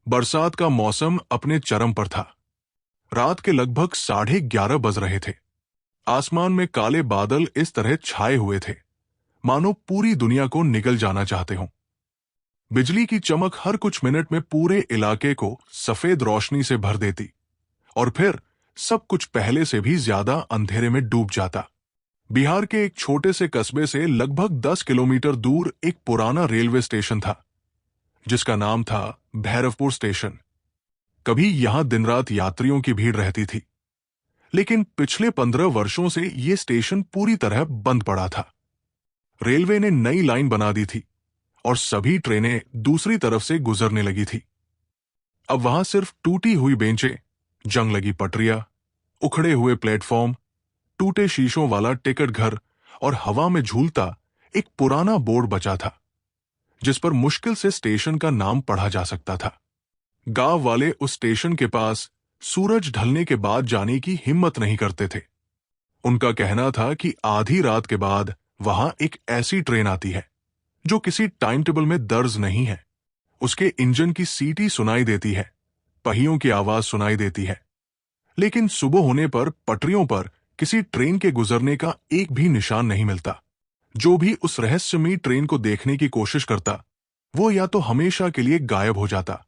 बरसात का मौसम अपने चरम पर था। रात के लगभग 11:30 बज रहे थे। आसमान में काले बादल इस तरह छाए हुए थे मानो पूरी दुनिया को निगल जाना चाहते हों। बिजली की चमक हर कुछ मिनट में पूरे इलाके को सफेद रोशनी से भर देती और फिर सब कुछ पहले से भी ज्यादा अंधेरे में डूब जाता। बिहार के एक छोटे से कस्बे से लगभग 10 किलोमीटर दूर एक पुराना रेलवे स्टेशन था जिसका नाम था भैरवपुर स्टेशन। कभी यहां दिन रात यात्रियों की भीड़ रहती थी, लेकिन पिछले 15 वर्षों से यह स्टेशन पूरी तरह बंद पड़ा था। रेलवे ने नई लाइन बना दी थी और सभी ट्रेनें दूसरी तरफ से गुजरने लगी थी। अब वहां सिर्फ टूटी हुई बेंचें, जंग लगी पटरियां, उखड़े हुए प्लेटफॉर्म, टूटे शीशों वाला टिकट घर और हवा में झूलता एक पुराना बोर्ड बचा था जिस पर मुश्किल से स्टेशन का नाम पढ़ा जा सकता था। गांव वाले उस स्टेशन के पास सूरज ढलने के बाद जाने की हिम्मत नहीं करते थे। उनका कहना था कि आधी रात के बाद वहां एक ऐसी ट्रेन आती है जो किसी टाइम टेबल में दर्ज नहीं है। उसके इंजन की सीटी सुनाई देती है, पहियों की आवाज सुनाई देती है, लेकिन सुबह होने पर पटरियों पर किसी ट्रेन के गुजरने का एक भी निशान नहीं मिलता। जो भी उस रहस्यमयी ट्रेन को देखने की कोशिश करता, वो या तो हमेशा के लिए गायब हो जाता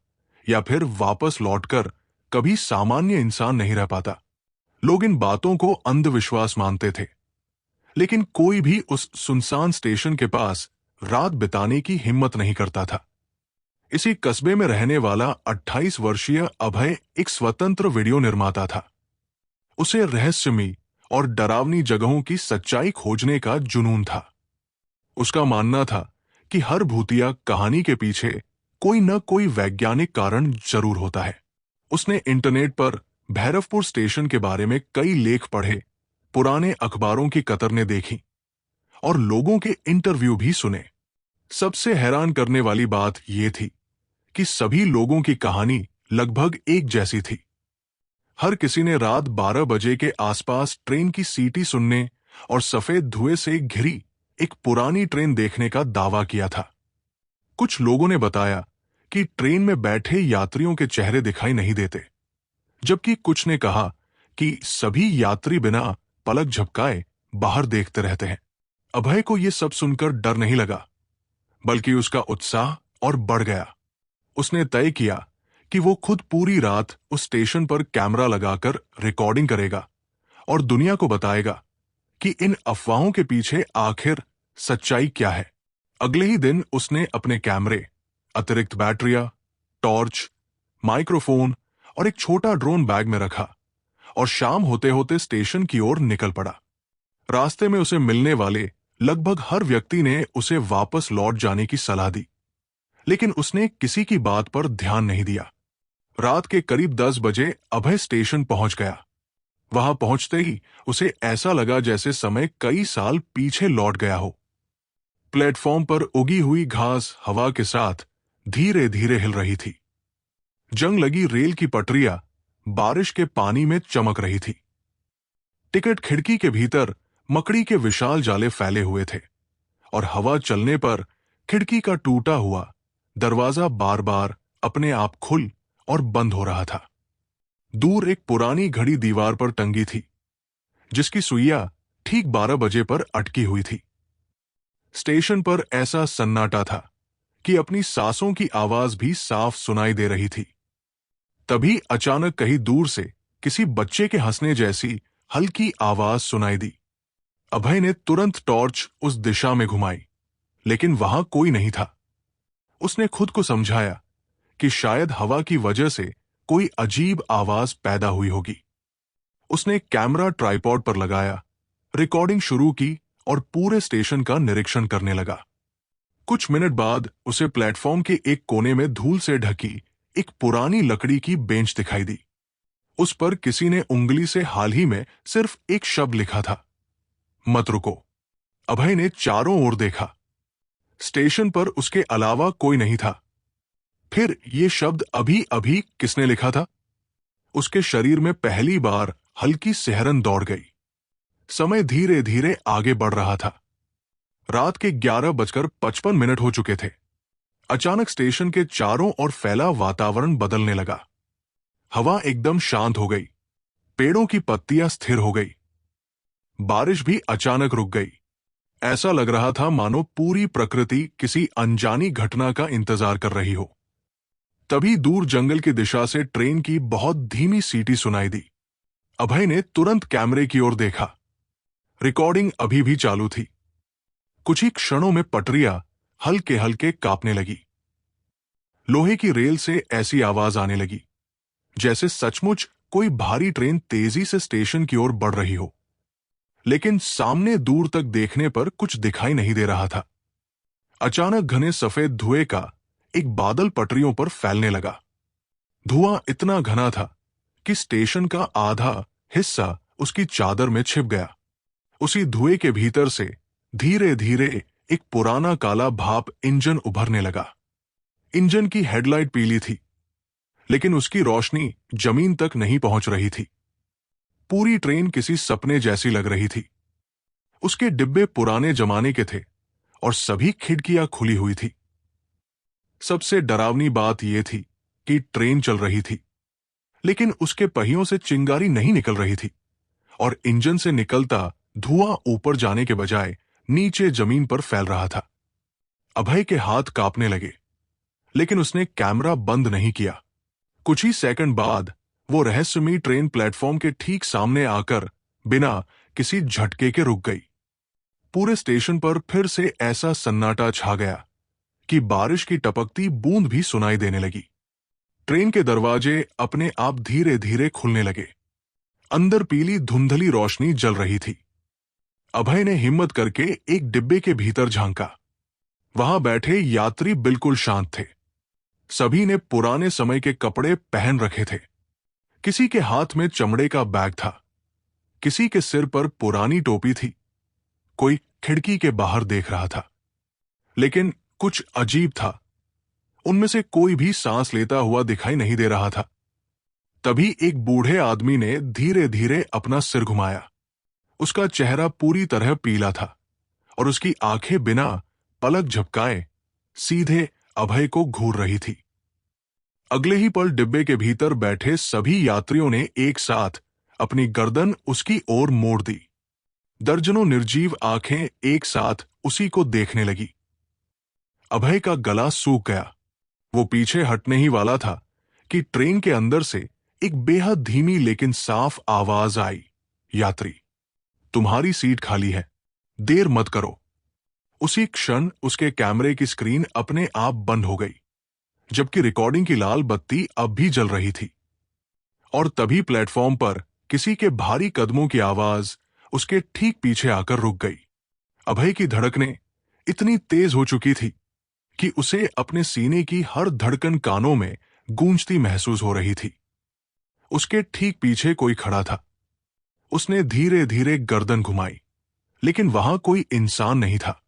या फिर वापस लौटकर कभी सामान्य इंसान नहीं रह पाता। लोग इन बातों को अंधविश्वास मानते थे, लेकिन कोई भी उस सुनसान स्टेशन के पास रात बिताने की हिम्मत नहीं करता था। इसी कस्बे में रहने वाला 28 वर्षीय अभय एक स्वतंत्र वीडियो निर्माता था। उसे रहस्यमयी और डरावनी जगहों की सच्चाई खोजने का जुनून था। उसका मानना था कि हर भूतिया कहानी के पीछे कोई न कोई वैज्ञानिक कारण जरूर होता है। उसने इंटरनेट पर भैरवपुर स्टेशन के बारे में कई लेख पढ़े, पुराने अखबारों की कतरने देखी और लोगों के इंटरव्यू भी सुने। सबसे हैरान करने वाली बात यह थी कि सभी लोगों की कहानी लगभग एक जैसी थी। हर किसी ने रात 12 बजे के आसपास ट्रेन की सीटी सुनने और सफेद धुएं से घिरी एक पुरानी ट्रेन देखने का दावा किया था। कुछ लोगों ने बताया कि ट्रेन में बैठे यात्रियों के चेहरे दिखाई नहीं देते, जबकि कुछ ने कहा कि सभी यात्री बिना पलक झपकाए बाहर देखते रहते हैं। अभय को यह सब सुनकर डर नहीं लगा, बल्कि उसका उत्साह और बढ़ गया। उसने तय किया कि वो खुद पूरी रात उस स्टेशन पर कैमरा लगाकर रिकॉर्डिंग करेगा और दुनिया को बताएगा कि इन अफवाहों के पीछे आखिर सच्चाई क्या है। अगले ही दिन उसने अपने कैमरे, अतिरिक्त बैटरियां, टॉर्च, माइक्रोफोन और एक छोटा ड्रोन बैग में रखा और शाम होते होते स्टेशन की ओर निकल पड़ा। रास्ते में उसे मिलने वाले लगभग हर व्यक्ति ने उसे वापस लौट जाने की सलाह दी, लेकिन उसने किसी की बात पर ध्यान नहीं दिया। रात के करीब 10 बजे अभय स्टेशन पहुंच गया। वहां पहुंचते ही उसे ऐसा लगा जैसे समय कई साल पीछे लौट गया हो। प्लेटफॉर्म पर उगी हुई घास हवा के साथ धीरे धीरे हिल रही थी। जंग लगी रेल की पटरियां बारिश के पानी में चमक रही थी। टिकट खिड़की के भीतर मकड़ी के विशाल जाले फैले हुए थे और हवा चलने पर खिड़की का टूटा हुआ दरवाजा बार बार अपने आप खुल और बंद हो रहा था। दूर एक पुरानी घड़ी दीवार पर टंगी थी, जिसकी सुइयां ठीक 12 बजे पर अटकी हुई थी। स्टेशन पर ऐसा सन्नाटा था कि अपनी सांसों की आवाज भी साफ सुनाई दे रही थी। तभी अचानक कहीं दूर से किसी बच्चे के हंसने जैसी हल्की आवाज सुनाई दी। अभय ने तुरंत टॉर्च उस दिशा में घुमाई, लेकिन वहां कोई नहीं था। उसने खुद को समझाया कि शायद हवा की वजह से कोई अजीब आवाज पैदा हुई होगी। उसने कैमरा ट्राइपॉड पर लगाया, रिकॉर्डिंग शुरू की और पूरे स्टेशन का निरीक्षण करने लगा। कुछ मिनट बाद उसे प्लेटफॉर्म के एक कोने में धूल से ढकी एक पुरानी लकड़ी की बेंच दिखाई दी। उस पर किसी ने उंगली से हाल ही में सिर्फ एक शब्द लिखा था, मत रुको। अभय ने चारों ओर देखा। स्टेशन पर उसके अलावा कोई नहीं था। फिर ये शब्द अभी अभी किसने लिखा था? उसके शरीर में पहली बार हल्की सिहरन दौड़ गई। समय धीरे धीरे आगे बढ़ रहा था। रात के 11:55 हो चुके थे। अचानक स्टेशन के चारों ओर फैला वातावरण बदलने लगा। हवा एकदम शांत हो गई, पेड़ों की पत्तियां स्थिर हो गई, बारिश भी अचानक रुक गई। ऐसा लग रहा था मानो पूरी प्रकृति किसी अनजानी घटना का इंतजार कर रही हो। तभी दूर जंगल की दिशा से ट्रेन की बहुत धीमी सीटी सुनाई दी। अभय ने तुरंत कैमरे की ओर देखा। रिकॉर्डिंग अभी भी चालू थी। कुछ ही क्षणों में पटरियां हल्के हल्के कांपने लगी। लोहे की रेल से ऐसी आवाज आने लगी जैसे सचमुच कोई भारी ट्रेन तेजी से स्टेशन की ओर बढ़ रही हो। लेकिन सामने दूर तक देखने पर कुछ दिखाई नहीं दे रहा था। अचानक घने सफेद धुएं का एक बादल पटरियों पर फैलने लगा। धुआं इतना घना था कि स्टेशन का आधा हिस्सा उसकी चादर में छिप गया। उसी धुएं के भीतर से धीरे धीरे एक पुराना काला भाप इंजन उभरने लगा। इंजन की हेडलाइट पीली थी, लेकिन उसकी रोशनी जमीन तक नहीं पहुंच रही थी। पूरी ट्रेन किसी सपने जैसी लग रही थी। उसके डिब्बे पुराने जमाने के थे और सभी खिड़कियां खुली हुई थी। सबसे डरावनी बात यह थी कि ट्रेन चल रही थी, लेकिन उसके पहियों से चिंगारी नहीं निकल रही थी और इंजन से निकलता धुआं ऊपर जाने के बजाय नीचे जमीन पर फैल रहा था। अभय के हाथ कांपने लगे, लेकिन उसने कैमरा बंद नहीं किया। कुछ ही सेकंड बाद वो रहस्यमयी ट्रेन प्लेटफॉर्म के ठीक सामने आकर बिना किसी झटके के रुक गई। पूरे स्टेशन पर फिर से ऐसा सन्नाटा छा गया कि बारिश की टपकती बूंद भी सुनाई देने लगी। ट्रेन के दरवाजे अपने आप धीरे धीरे खुलने लगे। अंदर पीली धुंधली रोशनी जल रही थी। अभय ने हिम्मत करके एक डिब्बे के भीतर झांका। वहां बैठे यात्री बिल्कुल शांत थे। सभी ने पुराने समय के कपड़े पहन रखे थे। किसी के हाथ में चमड़े का बैग था, किसी के सिर पर पुरानी टोपी थी, कोई खिड़की के बाहर देख रहा था। लेकिन कुछ अजीब था, उनमें से कोई भी सांस लेता हुआ दिखाई नहीं दे रहा था। तभी एक बूढ़े आदमी ने धीरे धीरे अपना सिर घुमाया। उसका चेहरा पूरी तरह पीला था और उसकी आंखें बिना पलक झपकाए सीधे अभय को घूर रही थी। अगले ही पल डिब्बे के भीतर बैठे सभी यात्रियों ने एक साथ अपनी गर्दन उसकी ओर मोड़ दी। दर्जनों निर्जीव आंखें एक साथ उसी को देखने लगी। अभय का गला सूख गया। वो पीछे हटने ही वाला था कि ट्रेन के अंदर से एक बेहद धीमी लेकिन साफ आवाज आई, यात्री, तुम्हारी सीट खाली है, देर मत करो। उसी क्षण उसके कैमरे की स्क्रीन अपने आप बंद हो गई, जबकि रिकॉर्डिंग की लाल बत्ती अब भी जल रही थी। और तभी प्लेटफॉर्म पर किसी के भारी कदमों की आवाज उसके ठीक पीछे आकर रुक गई। अभय की धड़कनें इतनी तेज हो चुकी थी कि उसे अपने सीने की हर धड़कन कानों में गूंजती महसूस हो रही थी। उसके ठीक पीछे कोई खड़ा था। उसने धीरे धीरे गर्दन घुमाई, लेकिन वहां कोई इंसान नहीं था।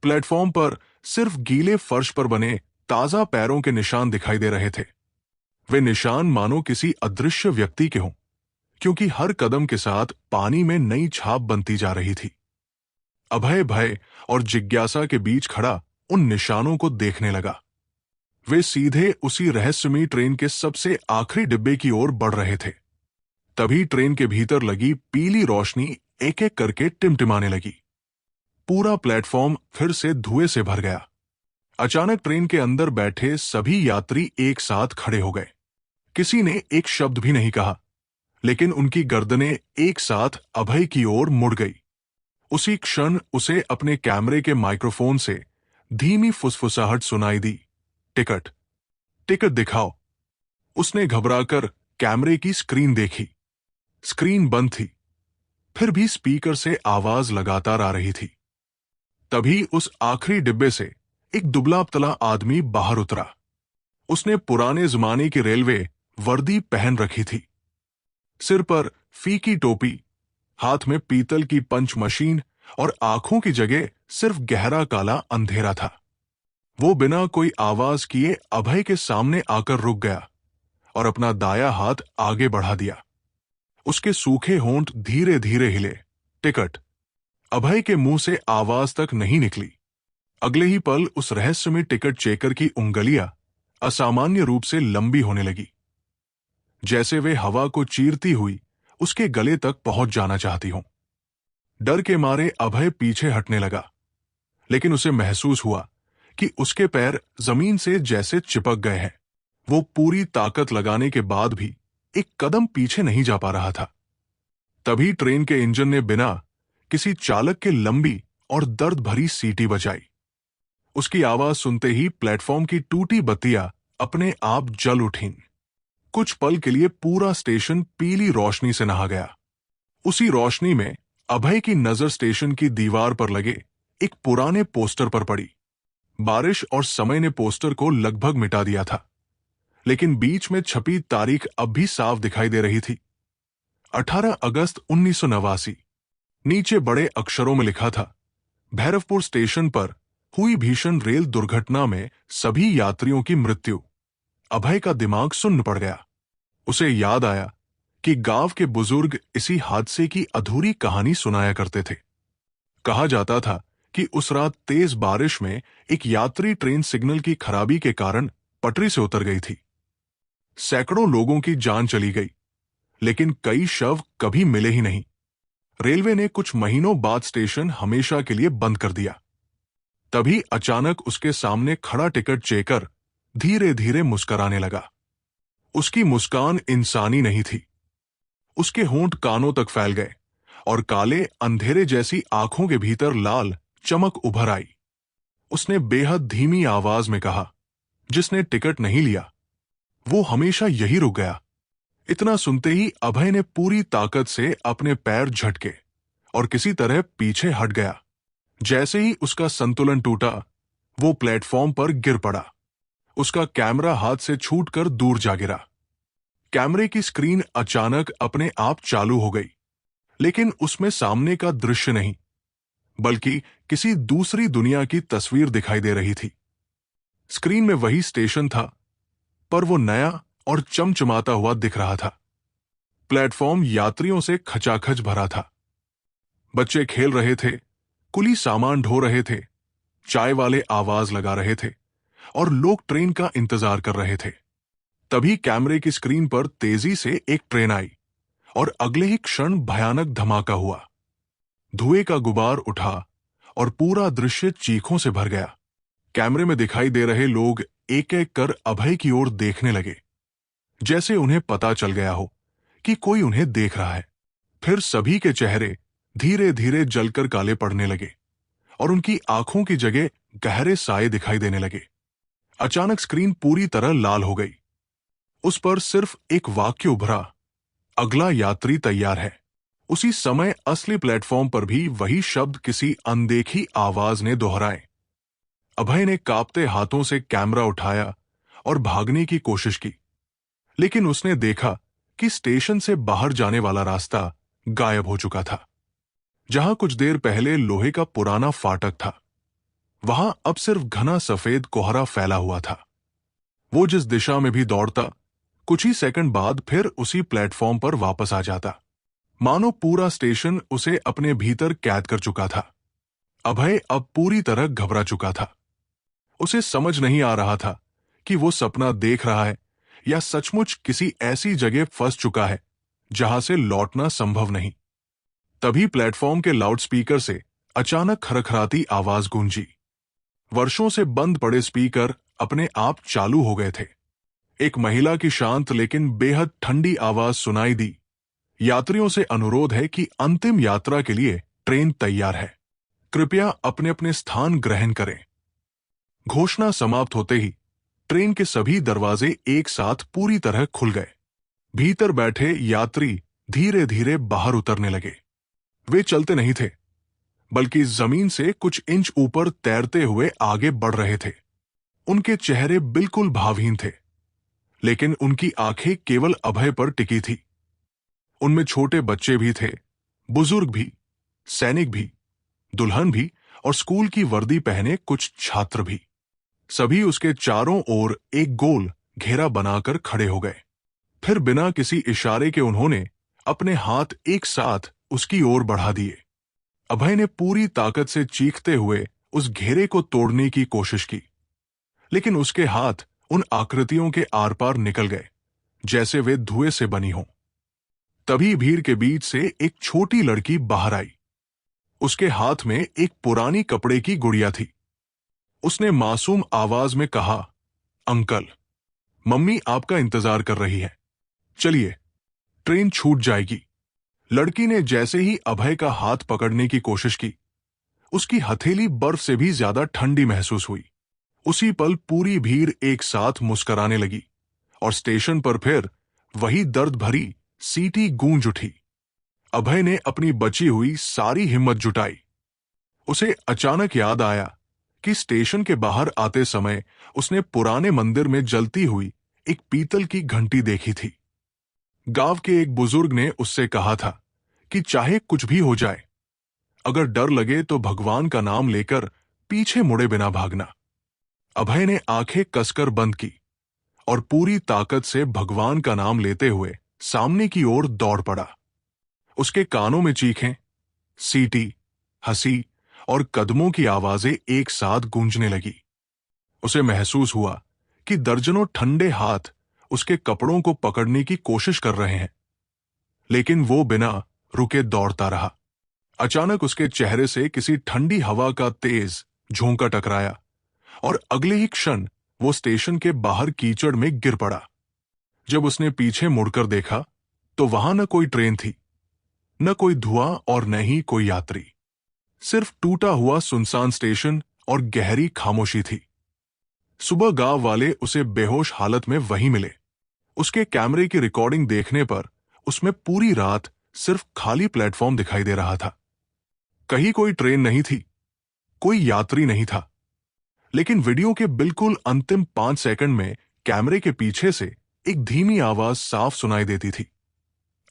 प्लेटफॉर्म पर सिर्फ गीले फर्श पर बने ताजा पैरों के निशान दिखाई दे रहे थे। वे निशान मानो किसी अदृश्य व्यक्ति के हों, क्योंकि हर कदम के साथ पानी में नई छाप बनती जा रही थी। अभय भय और जिज्ञासा के बीच खड़ा उन निशानों को देखने लगा। वे सीधे उसी रहस्यमयी ट्रेन के सबसे आखिरी डिब्बे की ओर बढ़ रहे थे। तभी ट्रेन के भीतर लगी पीली रोशनी एक एक करके टिमटिमाने लगी। पूरा प्लेटफॉर्म फिर से धुएं से भर गया। अचानक ट्रेन के अंदर बैठे सभी यात्री एक साथ खड़े हो गए। किसी ने एक शब्द भी नहीं कहा, लेकिन उनकी गर्दनें एक साथ अभय की ओर मुड़ गई। उसी क्षण उसे अपने कैमरे के माइक्रोफोन से धीमी फुसफुसाहट सुनाई दी, टिकट, टिकट दिखाओ। उसने घबराकर कैमरे की स्क्रीन देखी। स्क्रीन बंद थी, फिर भी स्पीकर से आवाज लगातार आ रही थी। तभी उस आखिरी डिब्बे से एक दुबला-पतला आदमी बाहर उतरा। उसने पुराने जमाने की रेलवे वर्दी पहन रखी थी। सिर पर फीकी टोपी, हाथ में पीतल की पंच मशीन और आंखों की जगह सिर्फ गहरा काला अंधेरा था। वो बिना कोई आवाज किए अभय के सामने आकर रुक गया और अपना दाया हाथ आगे बढ़ा दिया। उसके सूखे होंठ धीरे धीरे हिले, टिकट। अभय के मुंह से आवाज तक नहीं निकली। अगले ही पल उस रहस्यमय टिकट चेकर की उंगलियां असामान्य रूप से लंबी होने लगी, जैसे वे हवा को चीरती हुई उसके गले तक पहुंच जाना चाहती हों। डर के मारे अभय पीछे हटने लगा, लेकिन उसे महसूस हुआ कि उसके पैर जमीन से जैसे चिपक गए हैं। वो पूरी ताकत लगाने के बाद भी एक कदम पीछे नहीं जा पा रहा था। तभी ट्रेन के इंजन ने बिना किसी चालक के लंबी और दर्द भरी सीटी बजाई। उसकी आवाज सुनते ही प्लेटफॉर्म की टूटी बत्तियां अपने आप जल उठीं। कुछ पल के लिए पूरा स्टेशन पीली रोशनी से नहा गया। उसी रोशनी में अभय की नजर स्टेशन की दीवार पर लगे एक पुराने पोस्टर पर पड़ी। बारिश और समय ने पोस्टर को लगभग मिटा दिया था, लेकिन बीच में छपी तारीख अब भी साफ दिखाई दे रही थी, 18 अगस्त 1989। नीचे बड़े अक्षरों में लिखा था, भैरवपुर स्टेशन पर हुई भीषण रेल दुर्घटना में सभी यात्रियों की मृत्यु। अभय का दिमाग सुन्न पड़ गया। उसे याद आया कि गांव के बुजुर्ग इसी हादसे की अधूरी कहानी सुनाया करते थे। कहा जाता था कि उस रात तेज बारिश में एक यात्री ट्रेन सिग्नल की खराबी के कारण पटरी से उतर गई थी। सैकड़ों लोगों की जान चली गई, लेकिन कई शव कभी मिले ही नहीं। रेलवे ने कुछ महीनों बाद स्टेशन हमेशा के लिए बंद कर दिया। तभी अचानक उसके सामने खड़ा टिकट चेकर धीरे धीरे मुस्कुराने लगा। उसकी मुस्कान इंसानी नहीं थी। उसके होंठ कानों तक फैल गए और काले अंधेरे जैसी आंखों के भीतर लाल चमक उभर आई। उसने बेहद धीमी आवाज में कहा, जिसने टिकट नहीं लिया वो हमेशा यही रुक गया। इतना सुनते ही अभय ने पूरी ताकत से अपने पैर झटके और किसी तरह पीछे हट गया। जैसे ही उसका संतुलन टूटा, वो प्लेटफॉर्म पर गिर पड़ा। उसका कैमरा हाथ से छूटकर दूर जा गिरा। कैमरे की स्क्रीन अचानक अपने आप चालू हो गई, लेकिन उसमें सामने का दृश्य नहीं, बल्कि किसी दूसरी दुनिया की तस्वीर दिखाई दे रही थी। स्क्रीन में वही स्टेशन था, पर वो नया और चमचमाता हुआ दिख रहा था। प्लेटफॉर्म यात्रियों से खचाखच भरा था। बच्चे खेल रहे थे, कुली सामान ढो रहे थे, चाय वाले आवाज लगा रहे थे और लोग ट्रेन का इंतजार कर रहे थे। तभी कैमरे की स्क्रीन पर तेजी से एक ट्रेन आई और अगले ही क्षण भयानक धमाका हुआ। धुएं का गुबार उठा और पूरा दृश्य चीखों से भर गया। कैमरे में दिखाई दे रहे लोग एक एक कर अभय की ओर देखने लगे, जैसे उन्हें पता चल गया हो कि कोई उन्हें देख रहा है। फिर सभी के चेहरे धीरे धीरे जलकर काले पड़ने लगे और उनकी आंखों की जगह गहरे साए दिखाई देने लगे। अचानक स्क्रीन पूरी तरह लाल हो गई। उस पर सिर्फ एक वाक्य उभरा, अगला यात्री तैयार है। उसी समय असली प्लेटफॉर्म पर भी वही शब्द किसी अनदेखी आवाज ने दोहराए। अभय ने कांपते हाथों से कैमरा उठाया और भागने की कोशिश की, लेकिन उसने देखा कि स्टेशन से बाहर जाने वाला रास्ता गायब हो चुका था। जहां कुछ देर पहले लोहे का पुराना फाटक था, वहां अब सिर्फ घना सफेद कोहरा फैला हुआ था। वो जिस दिशा में भी दौड़ता, कुछ ही सेकंड बाद फिर उसी प्लेटफॉर्म पर वापस आ जाता, मानो पूरा स्टेशन उसे अपने भीतर कैद कर चुका था। अभय अब पूरी तरह घबरा चुका था। उसे समझ नहीं आ रहा था कि वो सपना देख रहा है या सचमुच किसी ऐसी जगह फंस चुका है जहां से लौटना संभव नहीं। तभी प्लेटफॉर्म के लाउडस्पीकर से अचानक खरखराती आवाज गूंजी। वर्षों से बंद पड़े स्पीकर अपने आप चालू हो गए थे। एक महिला की शांत लेकिन बेहद ठंडी आवाज सुनाई दी, यात्रियों से अनुरोध है कि अंतिम यात्रा के लिए ट्रेन तैयार है, कृपया अपने अपने स्थान ग्रहण करें। घोषणा समाप्त होते ही ट्रेन के सभी दरवाजे एक साथ पूरी तरह खुल गए। भीतर बैठे यात्री धीरे धीरे बाहर उतरने लगे। वे चलते नहीं थे, बल्कि जमीन से कुछ इंच ऊपर तैरते हुए आगे बढ़ रहे थे। उनके चेहरे बिल्कुल भावहीन थे, लेकिन उनकी आंखें केवल अभय पर टिकी थी। उनमें छोटे बच्चे भी थे, बुजुर्ग भी, सैनिक भी, दुल्हन भी और स्कूल की वर्दी पहने कुछ छात्र भी। सभी उसके चारों ओर एक गोल घेरा बनाकर खड़े हो गए। फिर बिना किसी इशारे के उन्होंने अपने हाथ एक साथ उसकी ओर बढ़ा दिए। अभय ने पूरी ताकत से चीखते हुए उस घेरे को तोड़ने की कोशिश की, लेकिन उसके हाथ उन आकृतियों के आर पार निकल गए जैसे वे धुएं से बनी हों। तभी भीड़ के बीच से एक छोटी लड़की बाहर आई। उसके हाथ में एक पुरानी कपड़े की गुड़िया थी। उसने मासूम आवाज में कहा, अंकल, मम्मी आपका इंतजार कर रही है, चलिए, ट्रेन छूट जाएगी। लड़की ने जैसे ही अभय का हाथ पकड़ने की कोशिश की, उसकी हथेली बर्फ से भी ज्यादा ठंडी महसूस हुई। उसी पल पूरी भीड़ एक साथ मुस्कुराने लगी और स्टेशन पर फिर वही दर्द भरी सीटी गूंज उठी। अभय ने अपनी बची हुई सारी हिम्मत जुटाई। उसे अचानक याद आया कि स्टेशन के बाहर आते समय उसने पुराने मंदिर में जलती हुई एक पीतल की घंटी देखी थी। गांव के एक बुजुर्ग ने उससे कहा था कि चाहे कुछ भी हो जाए, अगर डर लगे तो भगवान का नाम लेकर पीछे मुड़े बिना भागना। अभय ने आंखें कसकर बंद की और पूरी ताकत से भगवान का नाम लेते हुए सामने की ओर दौड़ पड़ा। उसके कानों में चीखें, सीटी, हंसी और कदमों की आवाजें एक साथ गूंजने लगी। उसे महसूस हुआ कि दर्जनों ठंडे हाथ उसके कपड़ों को पकड़ने की कोशिश कर रहे हैं, लेकिन वो बिना रुके दौड़ता रहा। अचानक उसके चेहरे से किसी ठंडी हवा का तेज झोंका टकराया और अगले ही क्षण वो स्टेशन के बाहर कीचड़ में गिर पड़ा। जब उसने पीछे मुड़कर देखा तो वहां न कोई ट्रेन थी, न कोई धुआं और न ही कोई यात्री। सिर्फ टूटा हुआ सुनसान स्टेशन और गहरी खामोशी थी। सुबह गांव वाले उसे बेहोश हालत में वहीं मिले। उसके कैमरे की रिकॉर्डिंग देखने पर उसमें पूरी रात सिर्फ खाली प्लेटफॉर्म दिखाई दे रहा था। कहीं कोई ट्रेन नहीं थी, कोई यात्री नहीं था, लेकिन वीडियो के बिल्कुल अंतिम 5 सेकंड में कैमरे के पीछे से एक धीमी आवाज साफ सुनाई देती थी,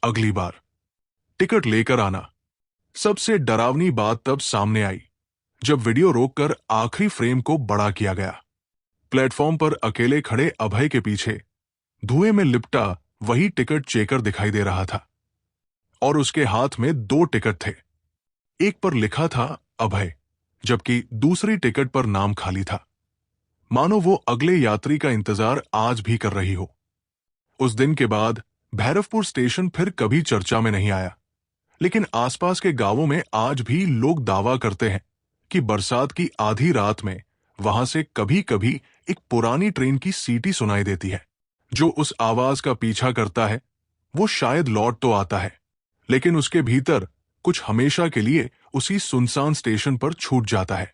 अगली बार टिकट लेकर आना। सबसे डरावनी बात तब सामने आई जब वीडियो रोककर आखिरी फ्रेम को बड़ा किया गया। प्लेटफॉर्म पर अकेले खड़े अभय के पीछे धुएं में लिपटा वही टिकट चेकर दिखाई दे रहा था और उसके हाथ में 2 टिकट थे। एक पर लिखा था अभय, जबकि दूसरी टिकट पर नाम खाली था, मानो वो अगले यात्री का इंतजार आज भी कर रही हो। उस दिन के बाद भैरवपुर स्टेशन फिर कभी चर्चा में नहीं आया, लेकिन आसपास के गांवों में आज भी लोग दावा करते हैं कि बरसात की आधी रात में वहां से कभी कभी एक पुरानी ट्रेन की सीटी सुनाई देती है। जो उस आवाज का पीछा करता है वो शायद लौट तो आता है, लेकिन उसके भीतर कुछ हमेशा के लिए उसी सुनसान स्टेशन पर छूट जाता है।